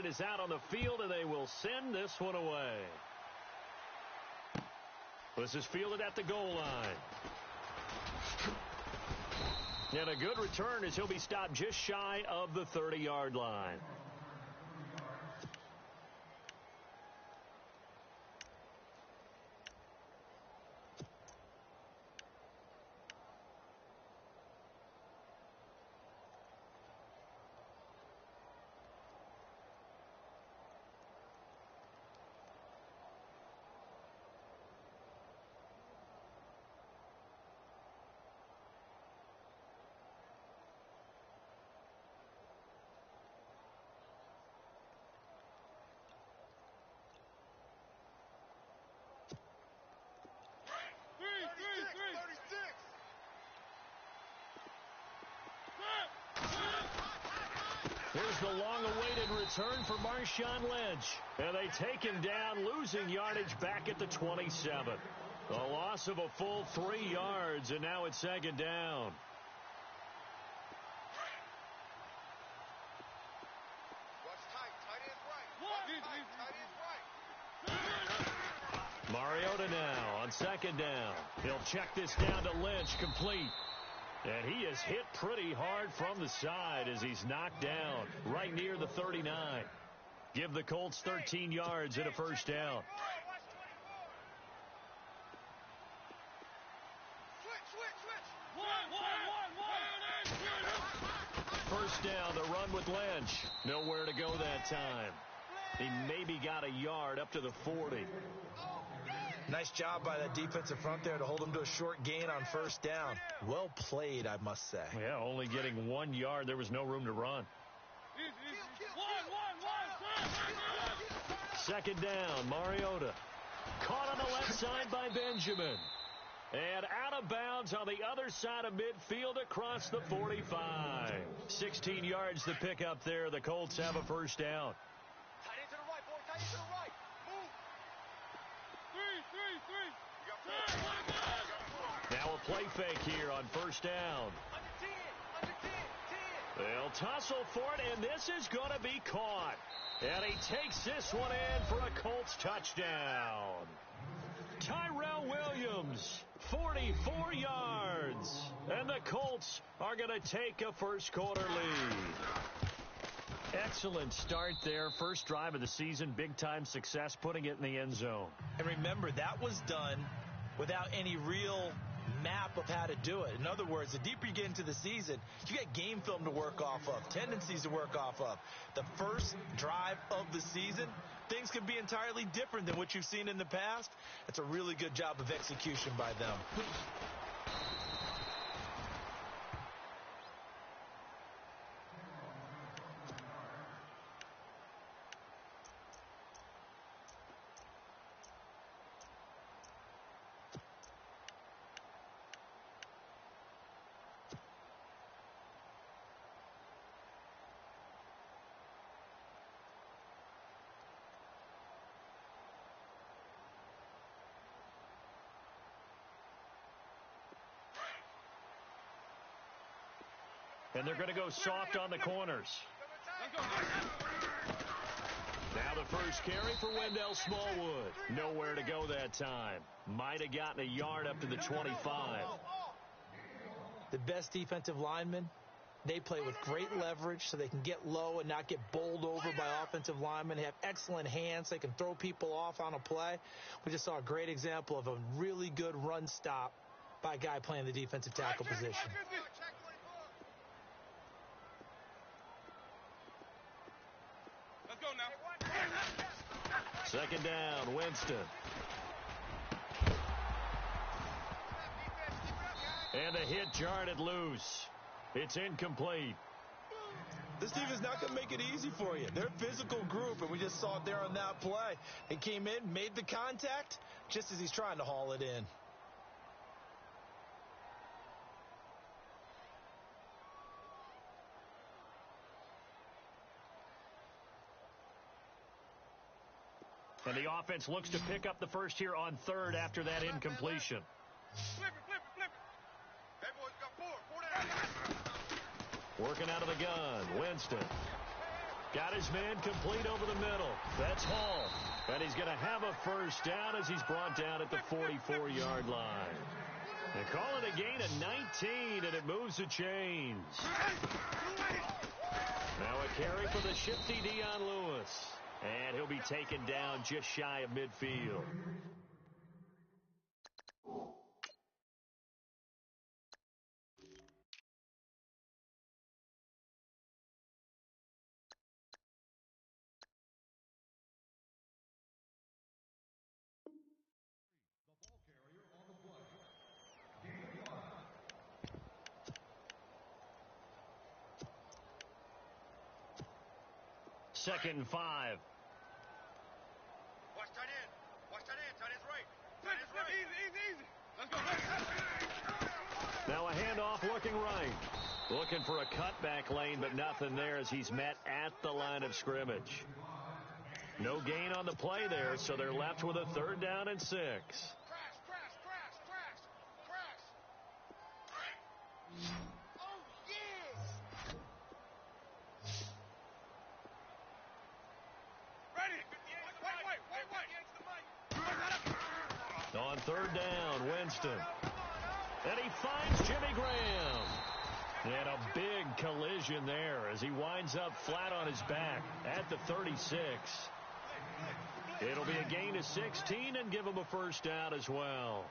opponent is out on the field, and they will send this one away. This is fielded at the goal line. And a good return as he'll be stopped just shy of the 30-yard line. Here's the long-awaited return for Marshawn Lynch. And they take him down, losing yardage back at the 27. A loss of a full 3 yards, and now it's second down. Mariota now on second down. He'll check this down to Lynch, complete. And he is hit pretty hard from the side as he's knocked down right near the 39. Give the Colts 13 yards and a first down. First down, the run with Lynch. Nowhere to go that time. He maybe got a yard up to the 40. Nice job by that defensive front there to hold him to a short gain on first down. Well played, I must say. Yeah, only getting 1 yard. There was no room to run. Second down, Mariota. Caught on the left side by Benjamin. And out of bounds on the other side of midfield across the 45. 16 yards to pick up there. The Colts have a first down. Tight end to the right, boy. Tight end to the right. Move. Now a play fake here on first down. They'll tussle for it, and this is going to be caught. And he takes this one in for a Colts touchdown. Tyrell Williams, 44 yards. And the Colts are going to take a first quarter lead. Excellent start there. First drive of the season, big-time success, putting it in the end zone. And remember, that was done without any real map of how to do it. In other words, the deeper you get into the season, you got game film to work off of, tendencies to work off of. The first drive of the season, things can be entirely different than what you've seen in the past. It's a really good job of execution by them. And they're going to go soft on the corners. Now the first carry for Wendell Smallwood. Nowhere to go that time. Might have gotten a yard up to the 25. The best defensive linemen, they play with great leverage so they can get low and not get bowled over by offensive linemen. They have excellent hands. They can throw people off on a play. We just saw a great example of a really good run stop by a guy playing the defensive tackle position. Second down, Winston. And a hit jarred it loose. It's incomplete. This team is not going to make it easy for you. They're a physical group, and we just saw it there on that play. They came in, made the contact, just as he's trying to haul it in. And the offense looks to pick up the first here on third after that incompletion. Flip it. That boy's got four down. Working out of the gun, Winston. Got his man complete over the middle. That's Hall. And he's going to have a first down as he's brought down at the 44-yard line. They call it a gain of 19, and it moves the chains. Now a carry for the shifty Dion Lewis. And he'll be taken down just shy of midfield. Second and 5. Watch tight end. Watch tight end. Tight end's right. Tight end's right. Easy. Let's go. Now a handoff looking right. Looking for a cutback lane, but nothing there as he's met at the line of scrimmage. No gain on the play there, so they're left with a 3rd down and 6. Crash. Oh, yes. Ready. Wait. On 3rd down, Winston. And he finds Jimmy Graham. And a big collision there as he winds up flat on his back at the 36. It'll be a gain of 16 and give him a first down as well.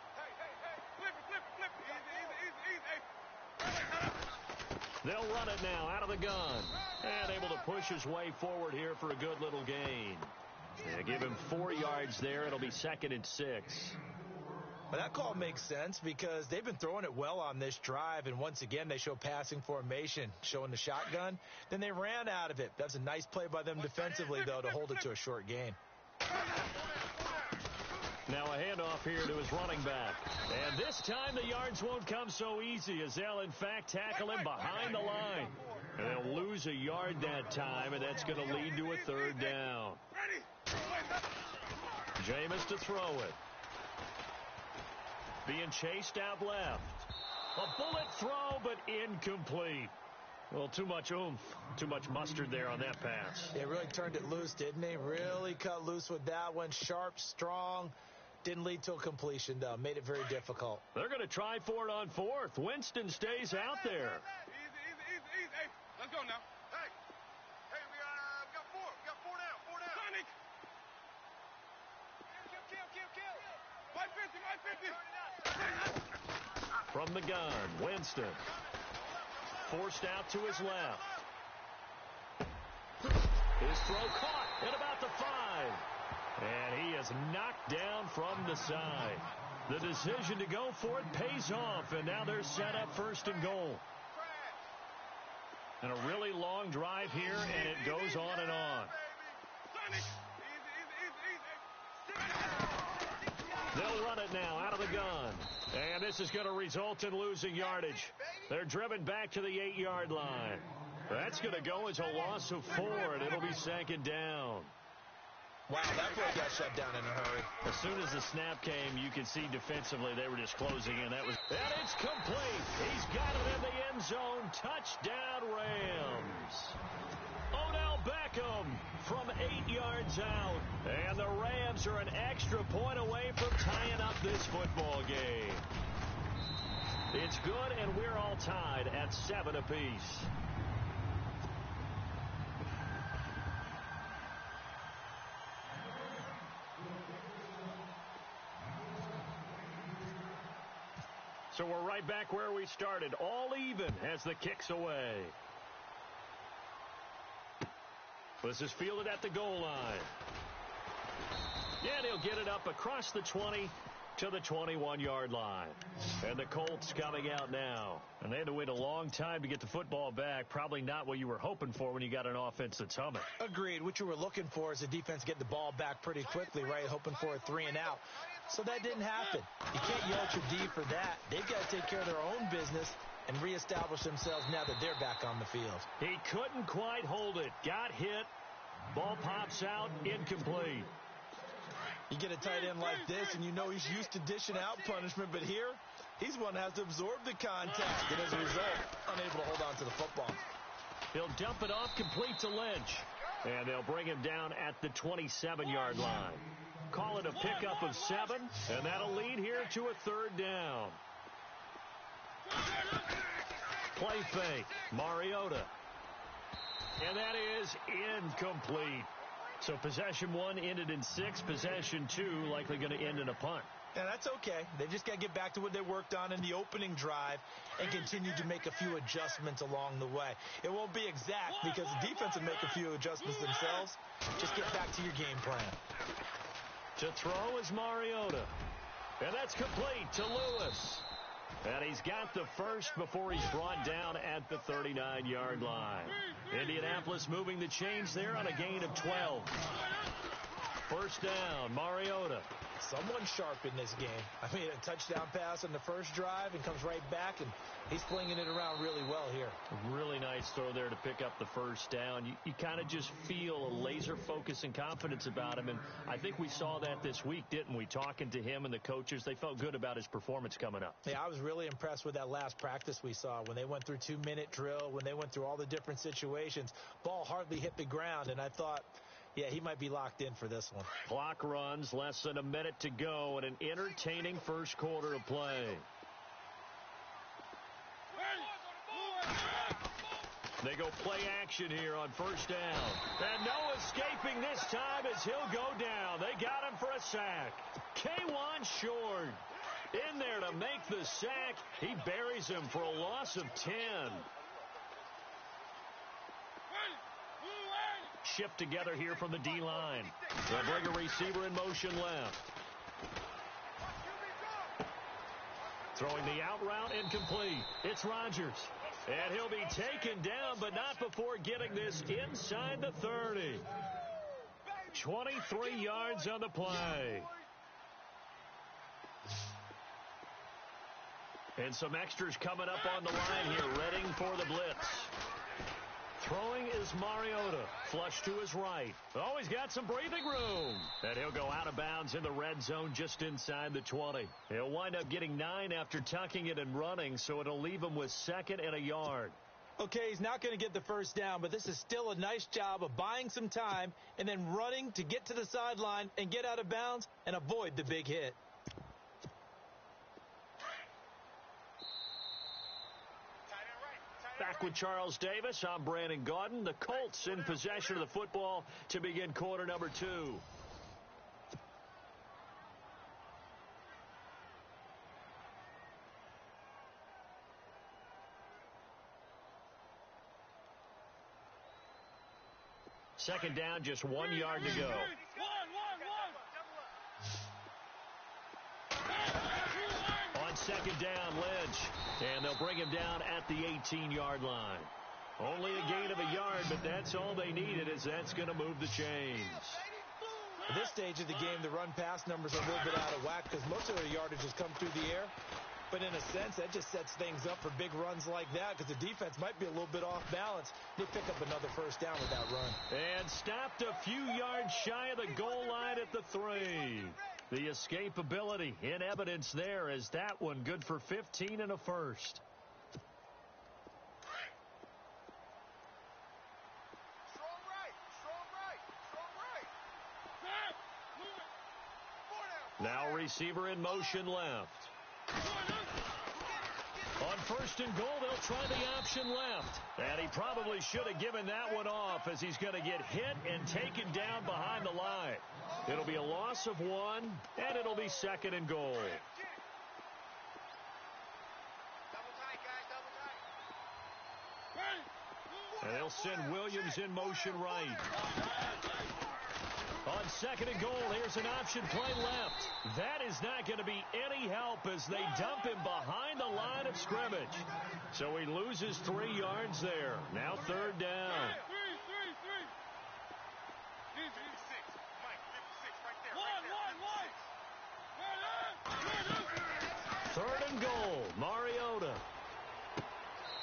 They'll run it now out of the gun. And able to push his way forward here for a good little gain. Yeah, give him 4 yards there. It'll be 2nd and 6. Well, that call makes sense because they've been throwing it well on this drive, and once again they show passing formation, showing the shotgun. Then they ran out of it. That's a nice play by them defensively, though, to hold it to a short gain. Now a handoff here to his running back. And this time the yards won't come so easy as they'll, in fact, tackle him behind the line. And they'll lose a yard that time, and that's going to lead to a 3rd down. Jameis to throw it. Being chased out left. A bullet throw, but incomplete. Well, too much oomph, too much mustard there on that pass. They really turned it loose, didn't they? Really cut loose with that one. Sharp, strong. Didn't lead to a completion, though. Made it very difficult. They're going to try for it on 4th. Winston stays out there. Easy. Hey, let's go now. Hey, we got 4. We got 4 down. 4 down. Sonic. Kill. My 50. From the gun, Winston. Forced out to his left. His throw caught at about the 5. And he is knocked down from the side. The decision to go for it pays off, and now they're set up 1st and goal. And a really long drive here, and it goes on and on. They'll run it now out of the gun. And this is going to result in losing yardage. They're driven back to the 8-yard line. That's going to go as a loss of 4, and it'll be 2nd down. Wow, that play got shut down in a hurry. As soon as the snap came, you could see defensively they were just closing in. And it's complete. He's got it in the end zone. Touchdown, Rams. Odell Beckham from 8 yards out. And the Rams are an extra point away from tying up this football game. It's good, and we're all tied at 7 apiece. So we're right back where we started, all even as the kick's away. This is fielded at the goal line. And he'll get it up across the 20 to the 21-yard line. And the Colts coming out now. And they had to wait a long time to get the football back. Probably not what you were hoping for when you got an offense that's humming. Agreed. What you were looking for is the defense get the ball back pretty quickly, right? Hoping for a 3 and out. So that didn't happen. You can't yell at your D for that. They've got to take care of their own business and reestablish themselves now that they're back on the field. He couldn't quite hold it. Got hit. Ball pops out. Incomplete. You get a tight end like this, and you know he's used to dishing out punishment, but here, he's one that has to absorb the contact, and as a result, unable to hold on to the football. He'll dump it off complete to Lynch. And they'll bring him down at the 27-yard line. Call it a pickup of 7, and that'll lead here to a third down. Play fake, Mariota. And that is incomplete. So possession 1 ended in 6. Possession 2 likely going to end in a punt. Yeah, that's okay. They just got to get back to what they worked on in the opening drive and continue to make a few adjustments along the way. It won't be exact because the defense will make a few adjustments themselves. Just get back to your game plan. To throw is Mariota. And that's complete to Lewis. And he's got the first before he's brought down at the 39-yard line. Indianapolis moving the chains there on a gain of 12. First down, Mariota. Someone sharp in this game. I mean, a touchdown pass on the first drive and comes right back, and he's flinging it around really well here. Really nice throw there to pick up the first down. You kind of just feel a laser focus and confidence about him, and I think we saw that this week, didn't we? Talking to him and the coaches, they felt good about his performance coming up. Yeah, I was really impressed with that last practice we saw when they went through 2-minute drill, when they went through all the different situations. Ball hardly hit the ground, and I thought, yeah, he might be locked in for this one. Clock runs, less than a minute to go, and an entertaining first quarter of play. They go play action here on first down. And no escaping this time as he'll go down. They got him for a sack. K1 short. In there to make the sack. He buries him for a loss of 10. Shift together here from the D-line. They'll bring a receiver in motion left. Throwing the out route incomplete. It's Rodgers. And he'll be taken down, but not before getting this inside the 30. 23 yards on the play. And some extras coming up on the line here, readying for the blitz. Throwing is Mariota. Flush to his right. Oh, he's got some breathing room. And he'll go out of bounds in the red zone just inside the 20. He'll wind up getting 9 after tucking it and running, so it'll leave him with 2nd and a yard. Okay, he's not going to get the first down, but this is still a nice job of buying some time and then running to get to the sideline and get out of bounds and avoid the big hit. Back with Charles Davis, I'm Brandon Gaudin. The Colts in possession of the football to begin quarter number 2. Second down, just 1 yard to go. On second down, Lynch. And they'll bring him down at the 18-yard line. Only a gain of a yard, but that's all they needed, as that's going to move the chains. At this stage of the game, the run-pass numbers are a little bit out of whack because most of their yardage has come through the air. But in a sense, that just sets things up for big runs like that because the defense might be a little bit off balance. They pick up another first down with that run. And stopped a few yards shy of the goal line at the 3. The escapability in evidence there as that one good for 15 and a first. Now receiver in motion left. On first and goal, they'll try the option left. And he probably should have given that one off as he's going to get hit and taken down behind the line. It'll be a loss of 1, and it'll be 2nd and goal. And they'll send Williams in motion right. On 2nd and goal, here's an option play left. That is not going to be any help as they dump him behind the line of scrimmage. So he loses 3 yards there. Now 3rd down. 3rd and goal, Mariota.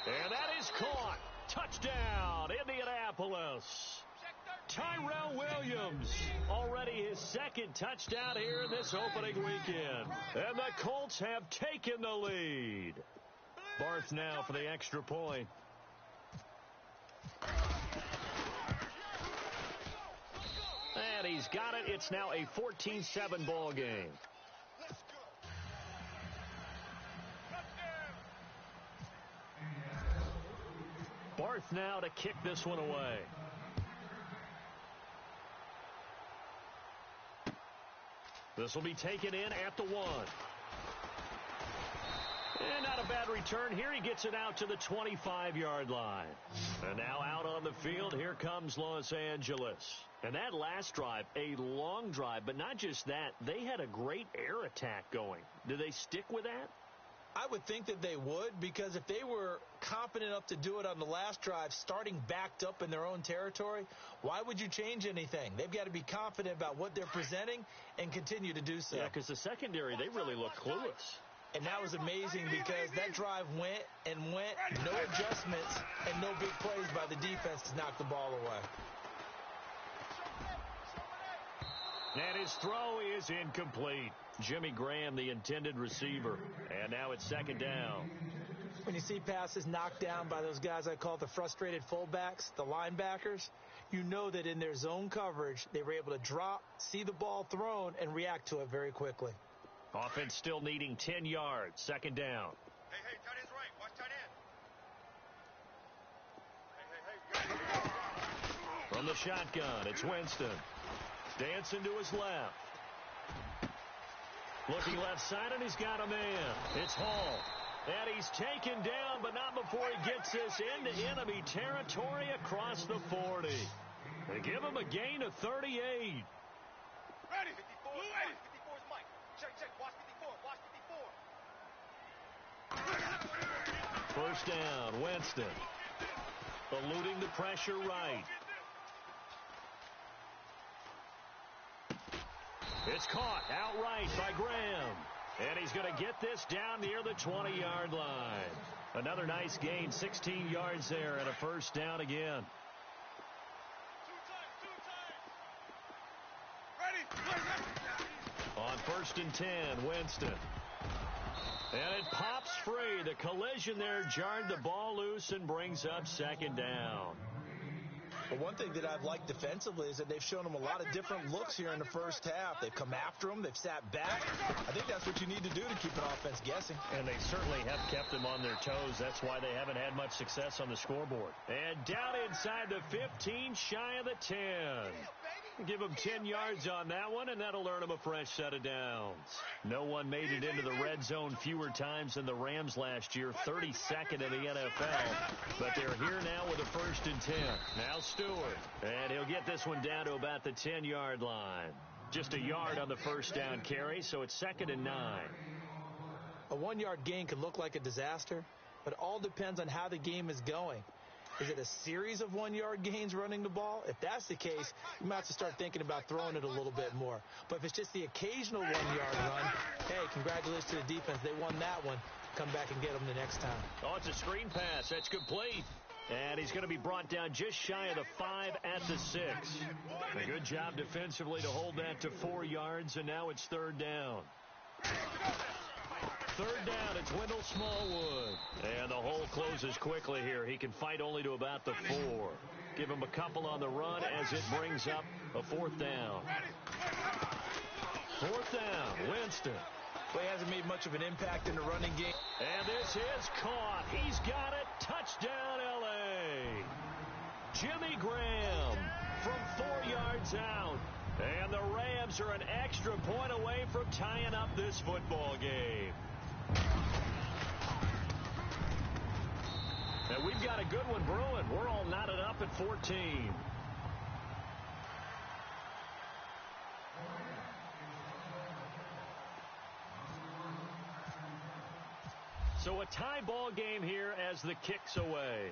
And that is caught. Touchdown, Indianapolis. Tyrell Williams, already his 2nd touchdown here in this opening weekend. And the Colts have taken the lead. Barth now for the extra point. he's got it. It's now a 14-7 ball game. Barth now to kick this one away. This will be taken in at the 1. And not a bad return here. He gets it out to the 25-yard line. And now out on the field, here comes Los Angeles. And that last drive, a long drive, but not just that. They had a great air attack going. Do they stick with that? I would think that they would, because if they were confident enough to do it on the last drive, starting backed up in their own territory, why would you change anything? They've got to be confident about what they're presenting and continue to do so. Yeah, because the secondary, they really look clueless. And that was amazing because that drive went and went, no adjustments, and no big plays by the defense to knock the ball away. And his throw is incomplete. Jimmy Graham, the intended receiver. And now it's second down. When you see passes knocked down by those guys I call the frustrated fullbacks, the linebackers, you know that in their zone coverage, they were able to drop, see the ball thrown, and react to it very quickly. Offense still needing 10 yards. Second down. Hey, tight end's right. Watch tight end. Hey. From the shotgun, it's Winston. Dancing to his left. Looking left side, and he's got a man. It's Hall. And he's taken down, but not before he gets this into enemy territory across the 40. They give him a gain of 38. Ready. 54. 54 is Mike. Check. Watch 54. First down, Winston. Eluding the pressure right. It's caught outright by Graham. And he's going to get this down near the 20-yard line. Another nice gain, 16 yards there, and a first down again. On first and 10, Winston. And it pops free. The collision there jarred the ball loose and brings up second down. But one thing that I've liked defensively is that they've shown them a lot of different looks here in the first half. They've come after them. They've sat back. I think that's what you need to do to keep an offense guessing. And they certainly have kept them on their toes. That's why they haven't had much success on the scoreboard. And down inside the 15, shy of the 10. Give them 10 yards on that one, and that'll earn them a fresh set of downs. No one made it into the red zone fewer times than the Rams last year, 32nd in the NFL. But they're here now with a first and 10. Now Stewart, and he'll get this one down to about the 10-yard line. Just a yard on the first down carry, so it's second and 9. A 1-yard gain can look like a disaster, but it all depends on how the game is going. Is it a series of 1-yard gains running the ball? If that's the case, you might have to start thinking about throwing it a little bit more. But if it's just the occasional 1-yard run, hey, congratulations to the defense. They won that one. Come back and get them the next time. Oh, it's a screen pass. That's complete. And he's going to be brought down just shy of the 5 at the 6. A good job defensively to hold that to 4 yards, and now it's third down. Third down, it's Wendell Smallwood. And the hole closes quickly here. He can fight only to about the 4. Give him a couple on the run as it brings up a fourth down. Fourth down, Winston. Well, he hasn't made much of an impact in the running game. And this is caught. He's got it. Touchdown, L.A. Jimmy Graham from 4 yards out. And the Rams are an extra point away from tying up this football game. And we've got a good one brewing. We're all knotted up at 14. So a tie ball game here as the kick's away.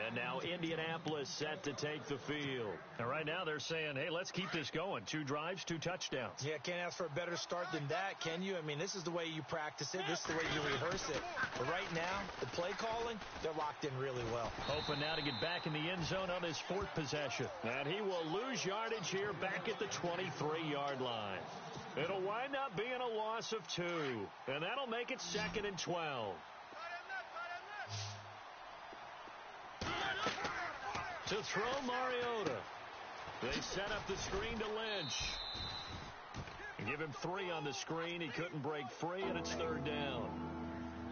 And now Indianapolis set to take the field. And right now they're saying, hey, let's keep this going. 2 drives, 2 touchdowns. Yeah, can't ask for a better start than that, can you? I mean, this is the way you practice it. This is the way you rehearse it. But right now, the play calling, they're locked in really well. Hoping now to get back in the end zone on his 4th possession. And he will lose yardage here back at the 23-yard line. It'll wind up being a loss of 2. And that'll make it second and 12. To throw Mariota. They set up the screen to Lynch. Give him 3 on the screen. He couldn't break free, and it's 3rd down.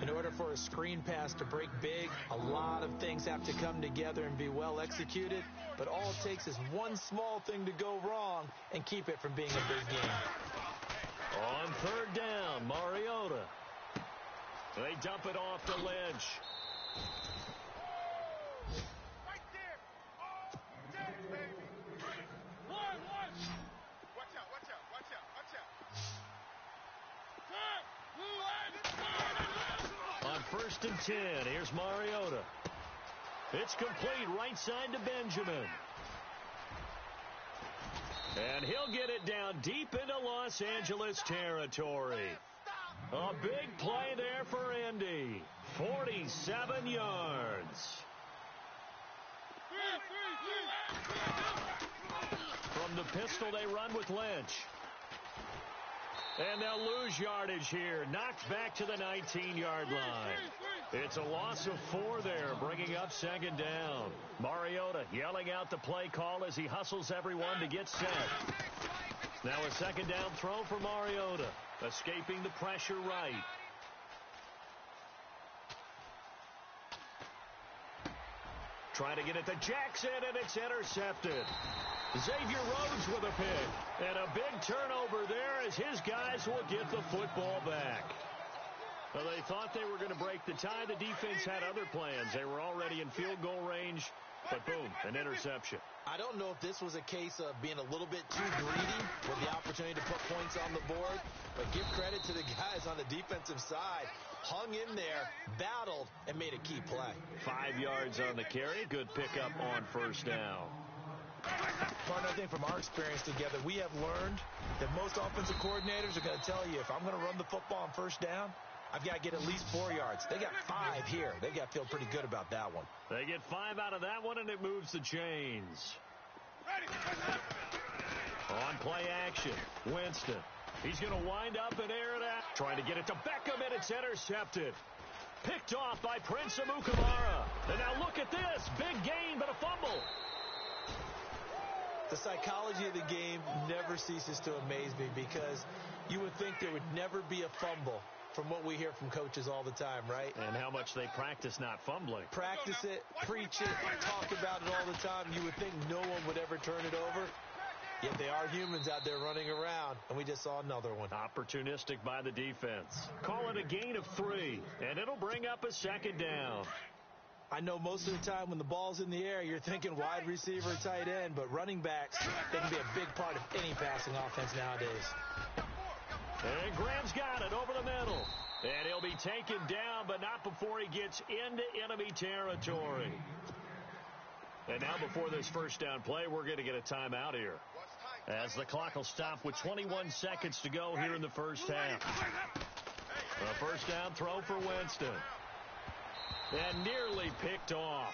In order for a screen pass to break big, a lot of things have to come together and be well executed. But all it takes is one small thing to go wrong and keep it from being a big game. On 3rd down, Mariota. They dump it off to Lynch. Right there. All day, baby. One. Watch out. On 1st and 10, here's Mariota. It's complete right side to Benjamin. And he'll get it down deep into Los Angeles territory. A big play there for Indy. 47 yards. From the pistol, they run with Lynch. And they'll lose yardage here. Knocked back to the 19-yard line. It's a loss of 4 there, bringing up 2nd down. Mariota yelling out the play call as he hustles everyone to get set. Now a 2nd down throw for Mariota, escaping the pressure right. Trying to get it to Jackson, and it's intercepted. Xavier Rhodes with a pick. And a big turnover there as his guys will get the football back. Well, they thought they were going to break the tie. The defense had other plans. They were already in field goal range, but boom, an interception. I don't know if this was a case of being a little bit too greedy with the opportunity to put points on the board, but give credit to the guys on the defensive side. Hung in there, battled, and made a key play. 5 yards on the carry. Good pickup on 1st down. Partner, I think from our experience together, we have learned that most offensive coordinators are going to tell you, if I'm going to run the football on 1st down, I've got to get at least 4 yards. They got 5 here. They've got to feel pretty good about that one. They get 5 out of that one, and it moves the chains. On play action, Winston. He's going to wind up and air it out. Trying to get it to Beckham, and it's intercepted. Picked off by Prince Amukamara. And now look at this. Big gain, but a fumble. The psychology of the game never ceases to amaze me because you would think there would never be a fumble from what we hear from coaches all the time, right? And how much they practice not fumbling. Practice it, preach it, talk about it all the time. You would think no one would ever turn it over. Yet they are humans out there running around, and we just saw another one. Opportunistic by the defense. Call it a gain of 3, and it'll bring up a 2nd down. I know most of the time when the ball's in the air, you're thinking wide receiver, tight end, but running backs, they can be a big part of any passing offense nowadays. And Graham's got it over the middle. And he'll be taken down, but not before he gets into enemy territory. And now before this 1st down play, we're going to get a timeout here, as the clock will stop with 21 seconds to go here in the 1st half. A 1st down throw for Winston. And nearly picked off.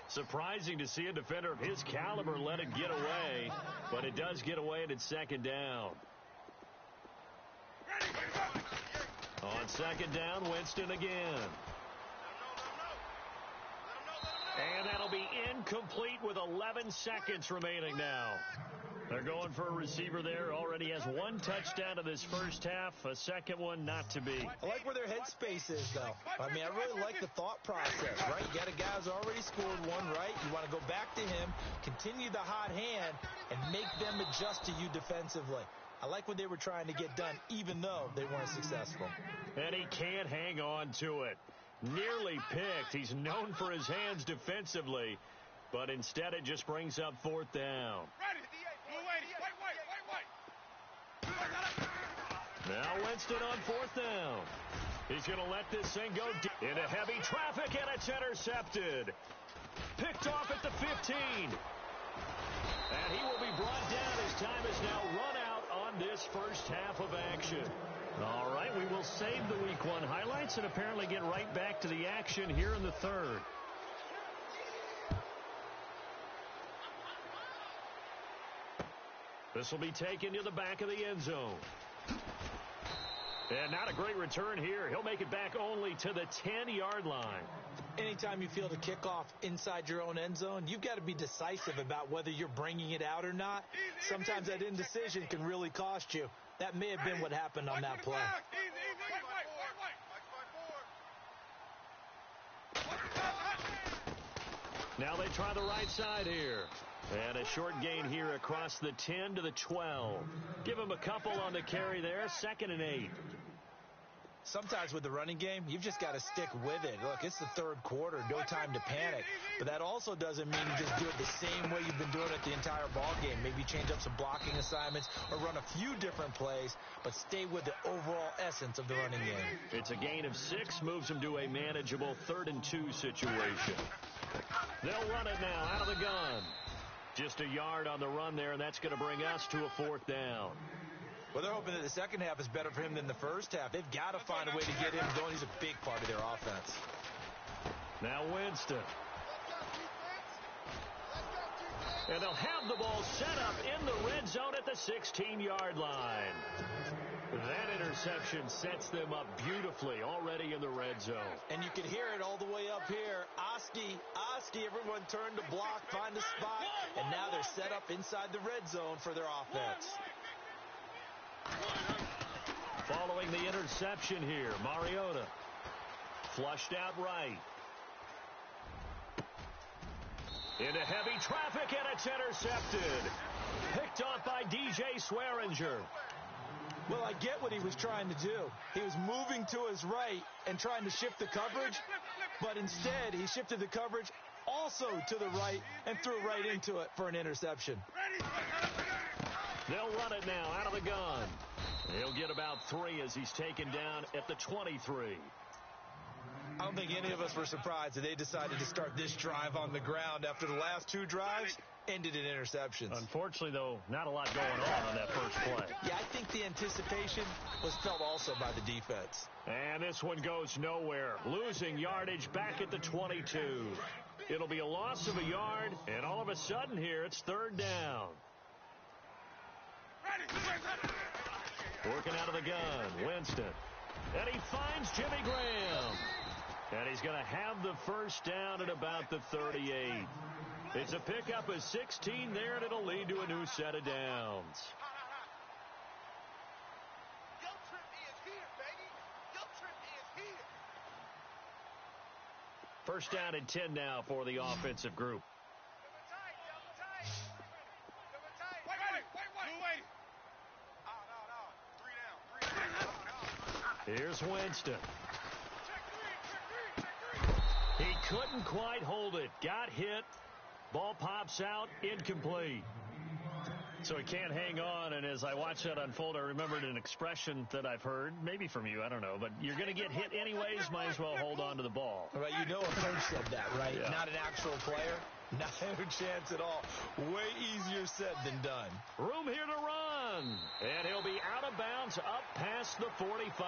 Surprising to see a defender of his caliber let it get away, but it does get away, and it's 2nd down. On 2nd down, Winston again. And that'll be incomplete with 11 seconds remaining now. They're going for a receiver there. Already has 1 touchdown in this 1st half. A 2nd one not to be. I like where their headspace is, though. I mean, I really like the thought process, right? You got a guy who's already scored 1, right? You want to go back to him, continue the hot hand, and make them adjust to you defensively. I like what they were trying to get done, even though they weren't successful. And he can't hang on to it. Nearly picked. He's known for his hands defensively, but instead it just brings up 4th down. Now Winston on 4th down. He's going to let this thing go deep into heavy traffic, and it's intercepted. Picked off at the 15. And he will be brought down as time is now run out on this 1st half of action. All right, we will save the Week 1 highlights and apparently get right back to the action here in the 3rd. This will be taken to the back of the end zone. And not a great return here. He'll make it back only to the 10-yard line. Anytime you field a kickoff inside your own end zone, you've got to be decisive about whether you're bringing it out or not. Sometimes that indecision can really cost you. That may have been what happened on that play. Now they try the right side here. And a short gain here across the 10 to the 12. Give him a couple on the carry there, 2nd and 8. Sometimes with the running game, you've just got to stick with it. Look, it's the third quarter, no time to panic. But that also doesn't mean you just do it the same way you've been doing it the entire ball game. Maybe change up some blocking assignments or run a few different plays, but stay with the overall essence of the running game. It's a gain of 6, moves him to a manageable 3rd and 2 situation. They'll run it now out of the gun. Just a yard on the run there, and that's going to bring us to a 4th down. Well, they're hoping that the second half is better for him than the first half. They've got to find a way to get him going. He's a big part of their offense. Now Winston. And they'll have the ball set up in the red zone at the 16-yard line. That interception sets them up beautifully already in the red zone. And you can hear it all the way up here. Oski, everyone turned to block, find a spot, and now they're set up inside the red zone for their offense. Following the interception here, Mariota flushed out right. Into heavy traffic, and it's intercepted. Picked off by DJ Swearinger. Well, I get what he was trying to do. He was moving to his right and trying to shift the coverage, but instead he shifted the coverage also to the right and threw right into it for an interception. They'll run it now out of the gun. He'll get about 3 as he's taken down at the 23. I don't think any of us were surprised that they decided to start this drive on the ground after the last 2 drives ended in interceptions. Unfortunately, though, not a lot going on that first play. Yeah, I think the anticipation was felt also by the defense. And this one goes nowhere. Losing yardage back at the 22. It'll be a loss of a yard, and all of a sudden here, it's 3rd down. Working out of the gun, Winston. And he finds Jimmy Graham. And he's going to have the first down at about the 38. It's a pickup of 16 there, and it'll lead to a new set of downs. First down and 10 now for the offensive group. Here's Winston. He couldn't quite hold it. Got hit. Ball pops out. Incomplete. So he can't hang on, and as I watch that unfold, I remembered an expression that I've heard, maybe from you, I don't know, but you're going to get hit anyways, might as well hold on to the ball. Right, you know a coach said that, right? Yeah. Not an actual player. Not a chance at all. Way easier said than done. Room here to run. And he'll be out of bounds up past the 45.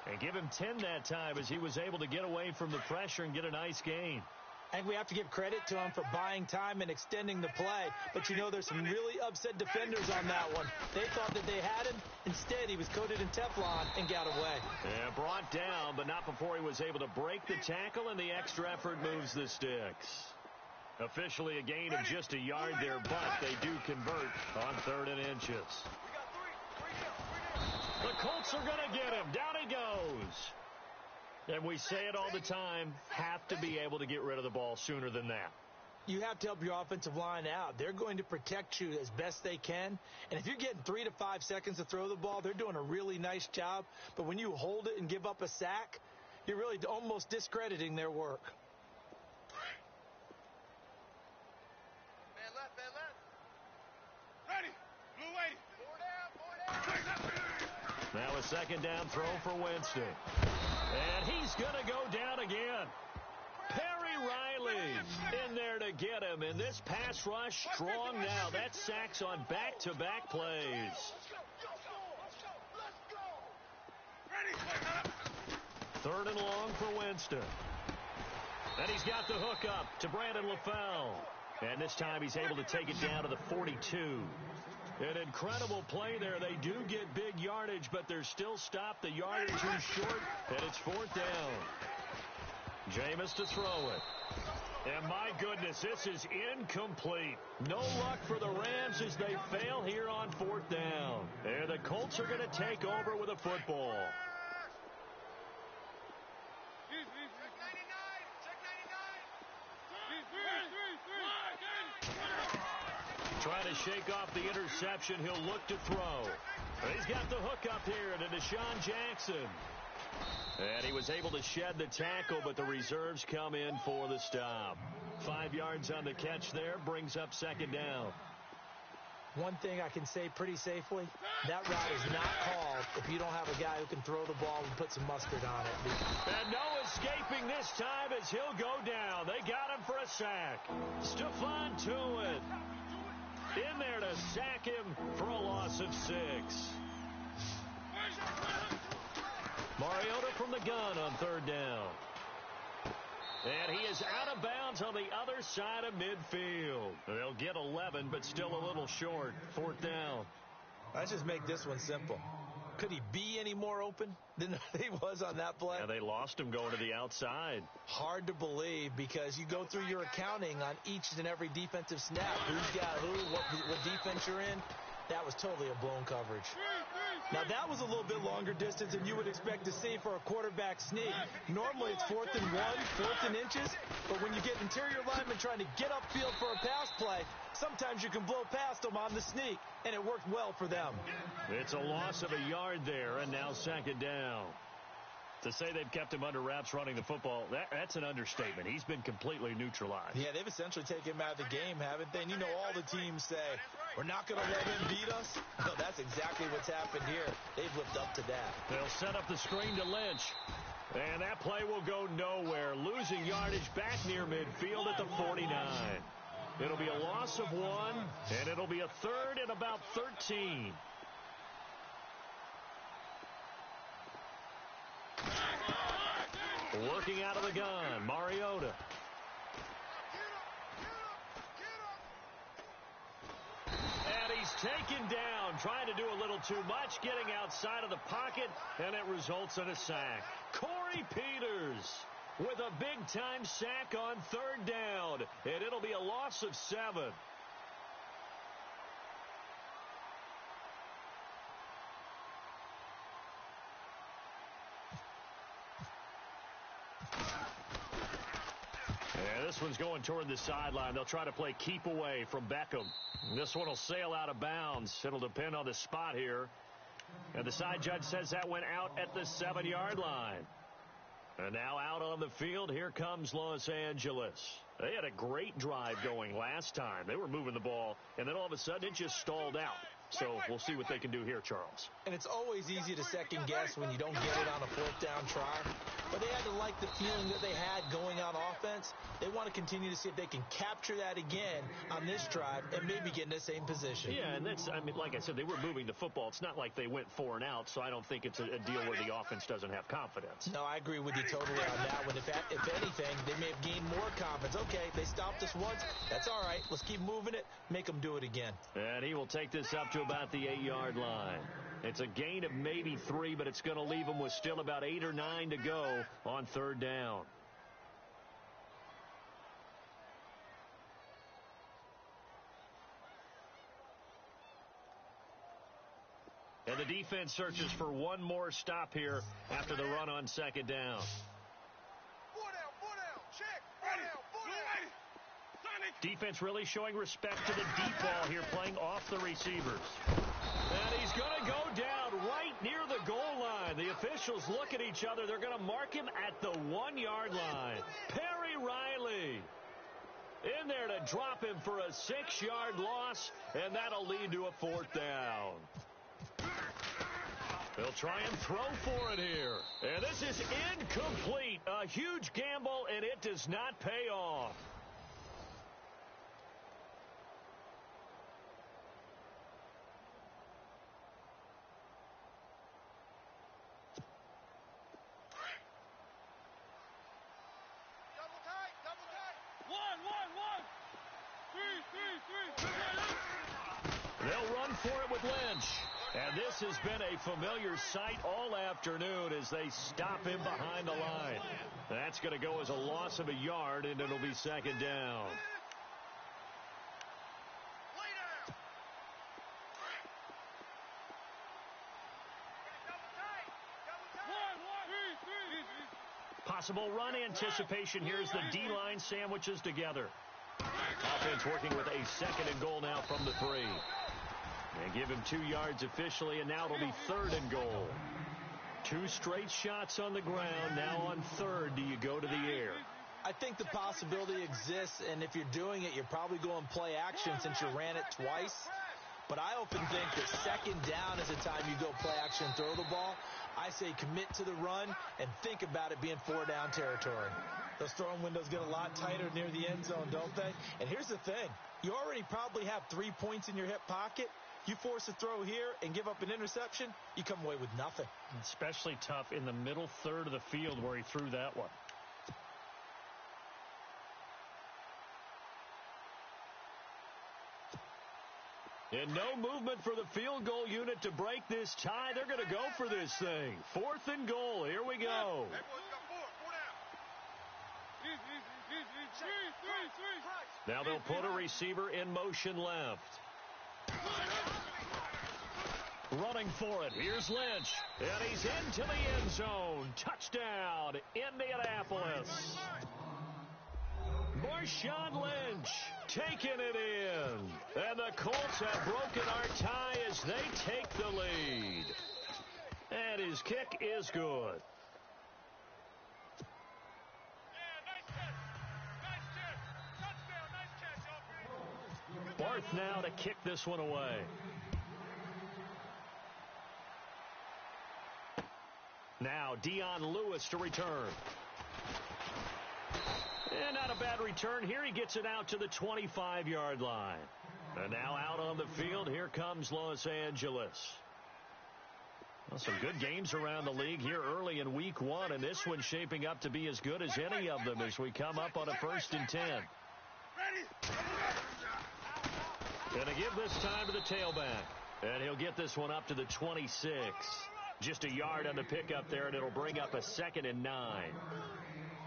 And give him 10 that time as he was able to get away from the pressure and get a nice gain. I think we have to give credit to him for buying time and extending the play. But, you know, there's some really upset defenders on that one. They thought that they had him. Instead, he was coated in Teflon and got away. Yeah, brought down, but not before he was able to break the tackle, and the extra effort moves the sticks. Officially a gain of just a yard there, but they do convert on 3rd and inches. The Colts are going to get him. Down he goes. And we say it all the time, have to be able to get rid of the ball sooner than that. You have to help your offensive line out. They're going to protect you as best they can. And if you're getting 3 to 5 seconds to throw the ball, they're doing a really nice job. But when you hold it and give up a sack, you're really almost discrediting their work. Man left. Ready. Blue 80. Now a 2nd down throw for Winston. And he's going to go down again. Perry Riley in there to get him. And this pass rush strong now. That sacks on back-to-back plays. Third and long for Winston. And he's got the hook up to Brandon LaFell. And this time he's able to take it down to the 42. An incredible play there. They do get big yardage, but they're still stopped. The yard too short, and it's 4th down. Jameis to throw it. And my goodness, this is incomplete. No luck for the Rams as they fail here on 4th down. And the Colts are going to take over with a football. Trying to shake off the interception. He'll look to throw. He's got the hook up here to Deshaun Jackson. And he was able to shed the tackle, but the reserves come in for the stop. 5 yards on the catch there, brings up 2nd down. One thing I can say pretty safely, that route is not called if you don't have a guy who can throw the ball and put some mustard on it. And no escaping this time as he'll go down. They got him for a sack. Stephon Tuitt in there to sack him for a loss of 6. Mariota from the gun on 3rd down. And he is out of bounds on the other side of midfield. They'll get 11, but still a little short. 4th down. Let's just make this one simple. Could he be any more open than he was on that play? Yeah, they lost him going to the outside. Hard to believe because you go through your accounting on each and every defensive snap. Who's got who, what defense you're in. That was totally a blown coverage. Now, that was a little bit longer distance than you would expect to see for a quarterback sneak. Normally, it's 4th and 1, 4th and inches. But when you get interior linemen trying to get upfield for a pass play, sometimes you can blow past them on the sneak, and it worked well for them. It's a loss of a yard there, and now 2nd down. To say they've kept him under wraps running the football, that's an understatement. He's been completely neutralized. Yeah, they've essentially taken him out of the game, haven't they? And you know all the teams say, we're not going to let him beat us. No, that's exactly what's happened here. They've lived up to that. They'll set up the screen to Lynch. And that play will go nowhere. Losing yardage back near midfield at the 49. It'll be a loss of 1, and it'll be a 3rd and about 13. Working out of the gun, Mariota. And he's taken down, trying to do a little too much, getting outside of the pocket, and it results in a sack. Corey Peters with a big-time sack on 3rd down, and it'll be a loss of 7. This one's going toward the sideline. They'll try to play keep away from Beckham. This one will sail out of bounds. It'll depend on the spot here. And the side judge says that went out at the 7-yard line. And now out on the field, here comes Los Angeles. They had a great drive going last time. They were moving the ball, and then all of a sudden it just stalled out. So we'll see what they can do here, Charles. And it's always easy to second guess when you don't get it on a 4th down try. But they had to like the feeling that they had going on offense. They want to continue to see if they can capture that again on this drive and maybe get in the same position. Yeah, and that's, I mean, like I said, they were moving the football. It's not like they went 4 and out, so I don't think it's a deal where the offense doesn't have confidence. No, I agree with you totally on that one. If anything, they may have gained more confidence. Okay, they stopped us once. That's all right. Let's keep moving it. Make them do it again. And he will take this up to about the 8-yard line. It's a gain of maybe 3, but it's going to leave them with still about 8 or 9 to go on 3rd down. And the defense searches for one more stop here after the run on 2nd down. Defense really showing respect to the deep ball here, playing off the receivers. And he's going to go down right near the goal line. The officials look at each other. They're going to mark him at the 1-yard line. Perry Riley in there to drop him for a 6-yard loss, and that'll lead to a 4th down. They'll try and throw for it here. And this is incomplete. A huge gamble, and it does not pay off. They'll run for it with Lynch. And this has been a familiar sight all afternoon as they stop him behind the line. That's going to go as a loss of a yard, and it'll be second down. Possible run anticipation here as the D-line sandwiches together. Offense working with a second and goal now from the 3. They give him 2 yards officially, and now it'll be third and goal. 2 straight shots on the ground. Now on third, do you go to the air? I think the possibility exists, and if you're doing it, you're probably going play action since you ran it twice. But I often think that second down is the time you go play action and throw the ball. I say commit to the run and think about it being 4-down territory. Those throwing windows get a lot tighter near the end zone, don't they? And here's the thing. You already probably have 3 points in your hip pocket. You force a throw here and give up an interception, you come away with nothing. Especially tough in the middle third of the field where he threw that one. And no movement for the field goal unit to break this tie. They're going to go for this thing. 4th and goal. Here we go. Now they'll put a receiver in motion left. Running for it. Here's Lynch. And he's into the end zone. Touchdown, Indianapolis. Marshawn Lynch taking it in. And the Colts have broken our tie as they take the lead. And his kick is good. Barth now to kick this one away. Now Dion Lewis to return. And not a bad return here. He gets it out to the 25-yard line. And now out on the field, here comes Los Angeles. Well, some good games around the league here early in week 1, and this one's shaping up to be as good as any of them as we come up on a 1st and 10. Going to give this time to the tailback. And he'll get this one up to the 26. Just a yard on the pickup there, and it'll bring up a 2nd and 9.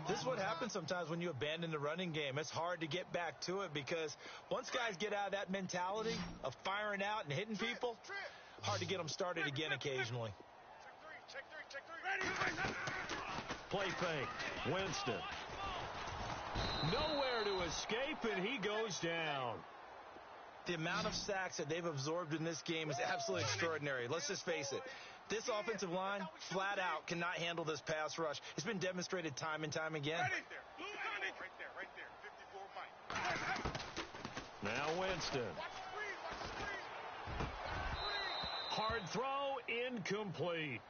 This is what happens sometimes when you abandon the running game. It's hard to get back to it because once guys get out of that mentality of firing out and hitting people, hard to get them started again occasionally. Play fake. Winston. Nowhere to escape, and he goes down. The amount of sacks that they've absorbed in this game is absolutely extraordinary. Let's just face it. This offensive line, flat out, cannot handle this pass rush. It's been demonstrated time and time again. Right there. 54 Mike. Now Winston. Hard throw, incomplete.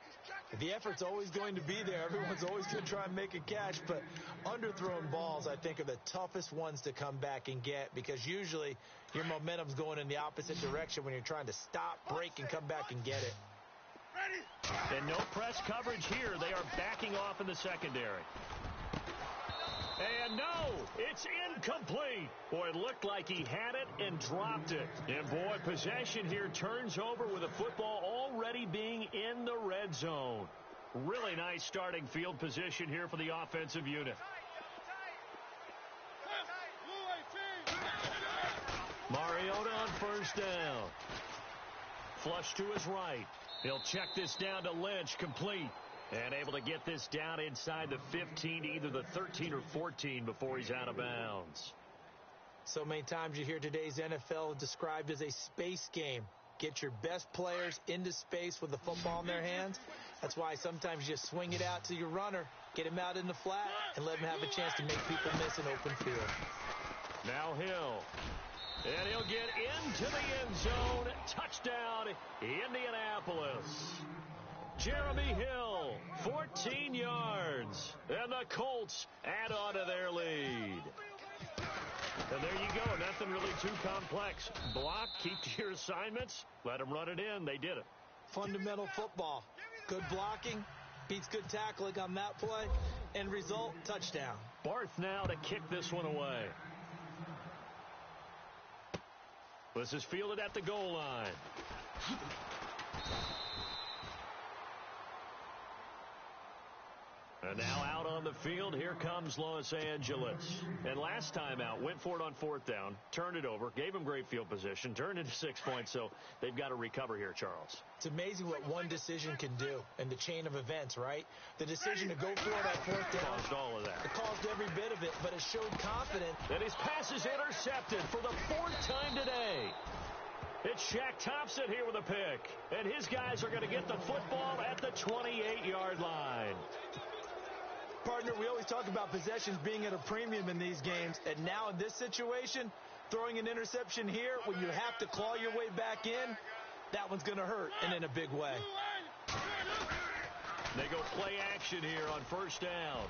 The effort's always going to be there. Everyone's always going to try and make a catch, but underthrown balls, I think, are the toughest ones to come back and get because usually your momentum's going in the opposite direction when you're trying to stop, break, and come back and get it. And no press coverage here. They are backing off in the secondary. And no, it's incomplete. Boy, it looked like he had it and dropped it. And boy, possession here turns over with the football already being in the red zone. Really nice starting field position here for the offensive unit. Mariota on 1st down. Flush to his right. He'll check this down to Lynch, complete. And able to get this down inside the 15, either the 13 or 14 before he's out of bounds. So many times you hear today's NFL described as a space game. Get your best players into space with the football in their hands. That's why sometimes you swing it out to your runner, get him out in the flat, and let him have a chance to make people miss an open field. Now Hill. And he'll get into the end zone. Touchdown, Indianapolis. Jeremy Hill, 14 yards. And the Colts add on to their lead. And there you go. Nothing really too complex. Block, keep to your assignments, let them run it in. They did it. Fundamental football. Good blocking, beats good tackling on that play. End result, touchdown. Barth now to kick this one away. This is fielded at the goal line. And now out on the field, here comes Los Angeles. And last time out, went for it on fourth down, turned it over, gave them great field position, turned into 6 points, so they've got to recover here, Charles. It's amazing what one decision can do in the chain of events, right? The decision to go for it on fourth down. Caused all of that. It caused every bit of it, but it showed confidence. And his pass is intercepted for the fourth time today. It's Shaq Thompson here with a pick. And his guys are going to get the football at the 28-yard line. Partner, we always talk about possessions being at a premium in these games, and now in this situation, throwing an interception here when you have to claw your way back in, that one's going to hurt, and in a big way. They go play action here on first down.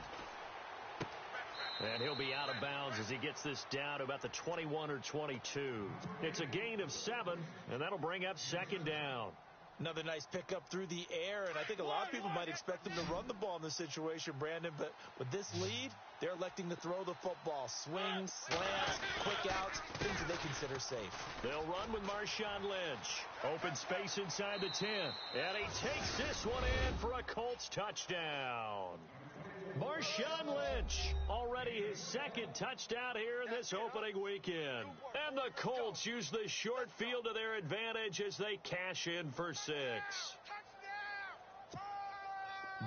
And he'll be out of bounds as he gets this down to about the 21 or 22. It's a gain of 7, and that'll bring up second down. Another nice pickup through the air, and I think a lot of people might expect them to run the ball in this situation, Brandon, but with this lead, they're electing to throw the football. Swings, slants, quick outs, things that they consider safe. They'll run with Marshawn Lynch. Open space inside the 10, and he takes this one in for a Colts touchdown. Marshawn Lynch, already his second touchdown here in this opening weekend. And the Colts use the short field to their advantage as they cash in for 6.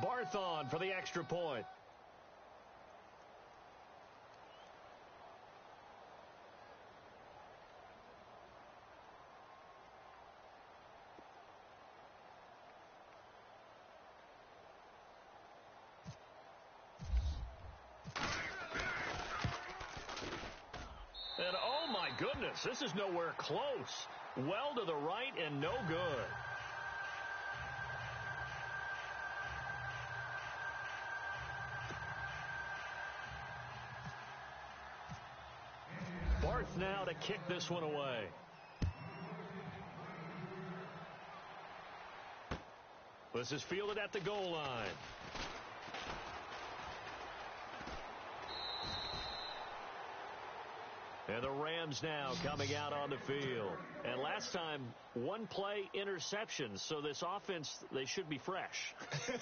Barthon for the extra point. And oh my goodness, this is nowhere close. Well to the right and no good. Barth now to kick this one away. This is fielded at the goal line. And the Rams now coming out on the field. And last time, one play interceptions. So this offense, they should be fresh.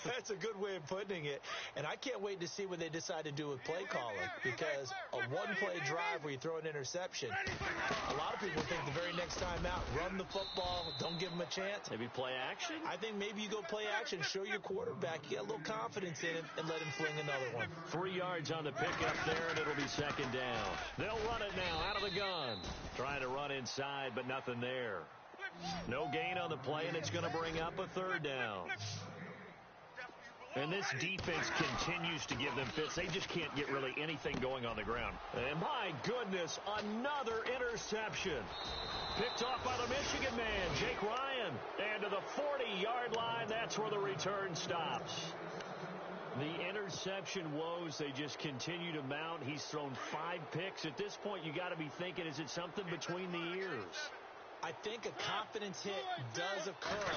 That's a good way of putting it. And I can't wait to see what they decide to do with play calling. Because a one-play drive where you throw an interception, a lot of people think the very next time out, run the football, don't give them a chance. Maybe play action? I think maybe you go play action, show your quarterback, you get a little confidence in him, and let him fling another one. 3 yards on the pickup there, and it'll be second down. They'll run it now out of the gun. Trying to run inside, but nothing there. No gain on the play, and it's going to bring up a third down. And this defense continues to give them fits. They just can't get really anything going on the ground. And my goodness, another interception. Picked off by the Michigan man, Jake Ryan. And to the 40-yard line, that's where the return stops. The interception woes, they just continue to mount. He's thrown 5 picks. At this point, you got to be thinking, is it something between the ears? I think a confidence hit does occur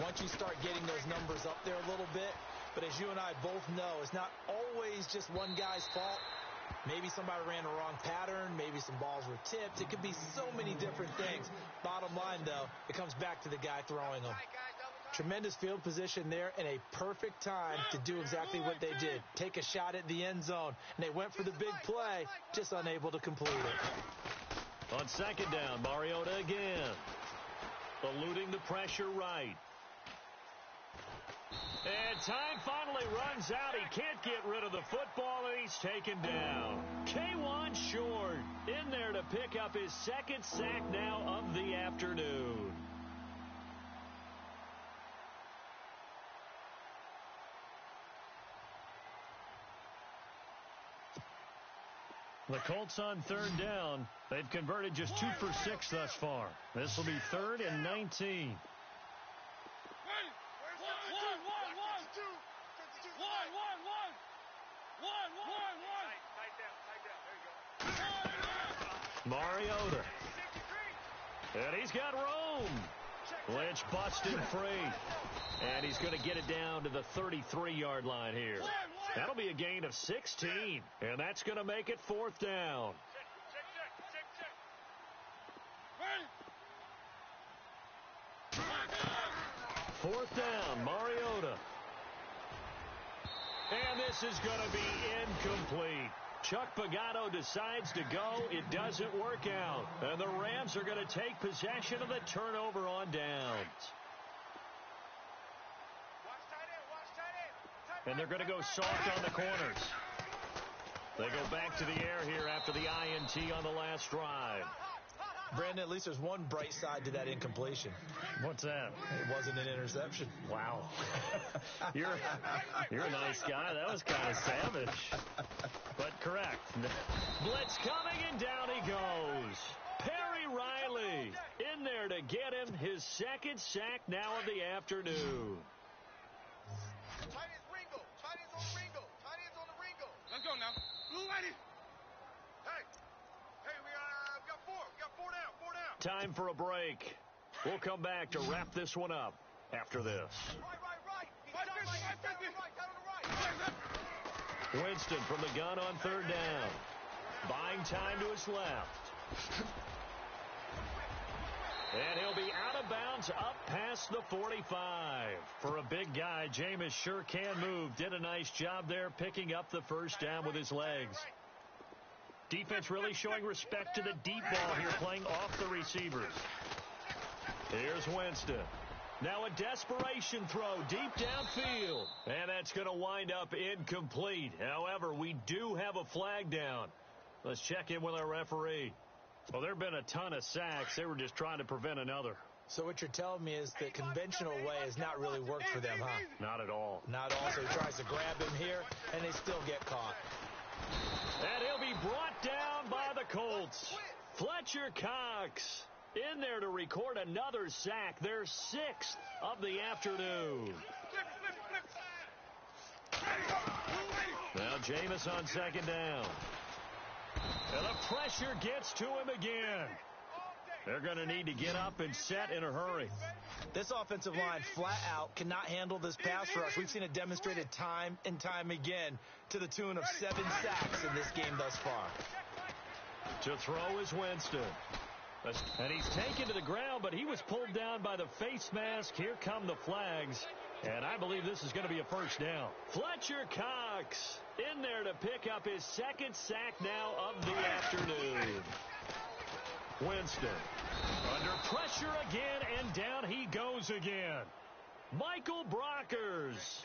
once you start getting those numbers up there a little bit. But as you and I both know, it's not always just one guy's fault. Maybe somebody ran the wrong pattern. Maybe some balls were tipped. It could be so many different things. Bottom line, though, it comes back to the guy throwing them. Tremendous field position there and a perfect time to do exactly what they did. Take a shot at the end zone. And they went for the big play, just unable to complete it. On second down, Mariota again. Eluding the pressure right. And time finally runs out. He can't get rid of the football, and he's taken down. K1 Short in there to pick up his second sack now of the afternoon. The Colts on third down. They've converted just 2 for 6 thus far. This will be 3rd and 19. Mariota. And he's got room. Lynch busted free. And he's going to get it down to the 33-yard line here. That'll be a gain of 16. And that's going to make it 4th down. Fourth down, Mariota. And this is going to be incomplete. Chuck Pagano decides to go. It doesn't work out. And the Rams are going to take possession of the turnover on downs. And they're going to go soft on the corners. They go back to the air here after the INT on the last drive. Brandon, at least there's one bright side to that incompletion. What's that? It wasn't an interception. Wow. You're a nice guy. That was kind of savage. But correct. Blitz coming, and down he goes. Perry Riley in there to get him his second sack now of the afternoon. Let's go now. Blue lady. Hey, we got four. We got four down. Time for a break. We'll come back to wrap this one up after this. Right. 550. Winston from the gun on third down. Buying time to his left. And he'll be out of bounds up past the 45. For a big guy, Jameis sure can move. Did a nice job there picking up the first down with his legs. Defense really showing respect to the deep ball here, playing off the receivers. Here's Winston. Now a desperation throw deep downfield. And that's going to wind up incomplete. However, we do have a flag down. Let's check in with our referee. Well, there have been a ton of sacks. They were just trying to prevent another. So what you're telling me is the conventional way has not really worked for them, huh? Not at all. Not at all. So he tries to grab him here, and they still get caught. And he'll be brought down by the Colts. Fletcher Cox in there to record another sack, their sixth of the afternoon. Now Jameis on second down. And the pressure gets to him again. They're going to need to get up and set in a hurry. This offensive line flat out cannot handle this pass rush. We've seen it demonstrated time and time again to the tune of 7 sacks in this game thus far. To throw is Winston. And he's taken to the ground, but he was pulled down by the face mask. Here come the flags. And I believe this is going to be a first down. Fletcher Cox in there to pick up his second sack now of the afternoon. Winston under pressure again, and down he goes again. Michael Brockers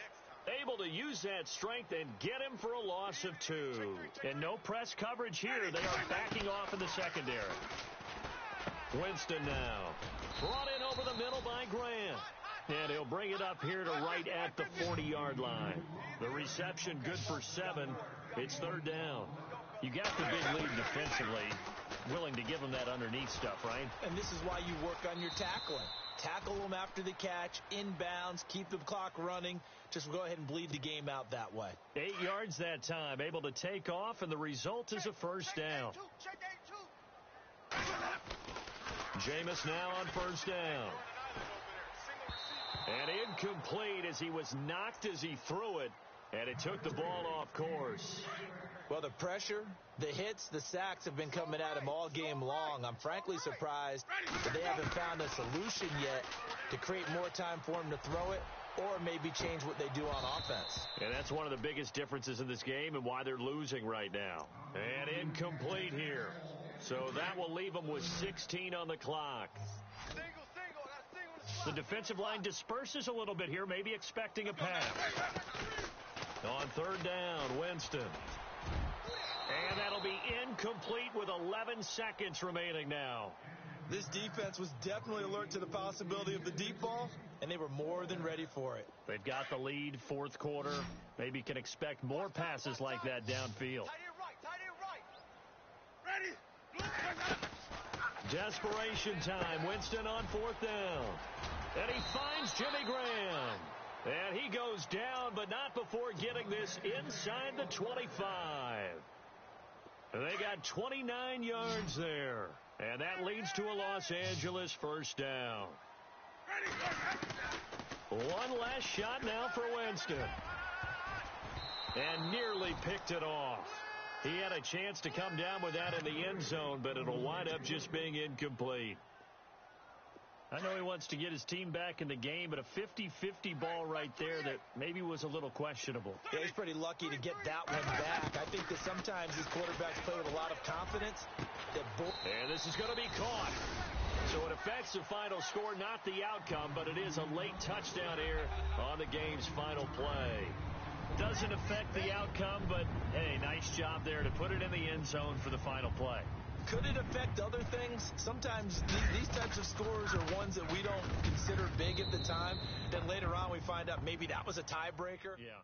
able to use that strength and get him for a loss of 2. And no press coverage here. They are backing off in the secondary. Winston now brought in over the middle by Grant. And he'll bring it up here to right at the 40-yard line. The reception good for 7. It's third down. You got the big lead defensively. Willing to give him that underneath stuff, right? And this is why you work on your tackling. Tackle them after the catch, inbounds, keep the clock running. Just go ahead and bleed the game out that way. 8 yards that time, able to take off, and the result is a first down. Jameis now on first down. And incomplete as he was knocked as he threw it, and it took the ball off course. Well, the pressure, the hits, the sacks have been coming at him all game long. I'm frankly surprised that they haven't found a solution yet to create more time for him to throw it or maybe change what they do on offense. And that's one of the biggest differences in this game and why they're losing right now. And incomplete here. So that will leave them with 16 on the clock. The defensive line disperses a little bit here, maybe expecting a pass. On third down, Winston. And that'll be incomplete with 11 seconds remaining now. This defense was definitely alert to the possibility of the deep ball, and they were more than ready for it. They've got the lead, fourth quarter. Maybe can expect more passes like that downfield. Desperation time. Winston on fourth down. And he finds Jimmy Graham. And he goes down, but not before getting this inside the 25. They got 29 yards there. And that leads to a Los Angeles first down. One last shot now for Winston. And nearly picked it off. He had a chance to come down with that in the end zone, but it'll wind up just being incomplete. I know he wants to get his team back in the game, but a 50-50 ball right there that maybe was a little questionable. Yeah, he's pretty lucky to get that one back. I think that sometimes these quarterbacks play with a lot of confidence. And this is going to be caught. So it affects the final score, not the outcome, but it is a late touchdown here on the game's final play. Doesn't affect the outcome, but, hey, nice job there to put it in the end zone for the final play. Could it affect other things? Sometimes these types of scores are ones that we don't consider big at the time. Then later on we find out maybe that was a tiebreaker. Yeah.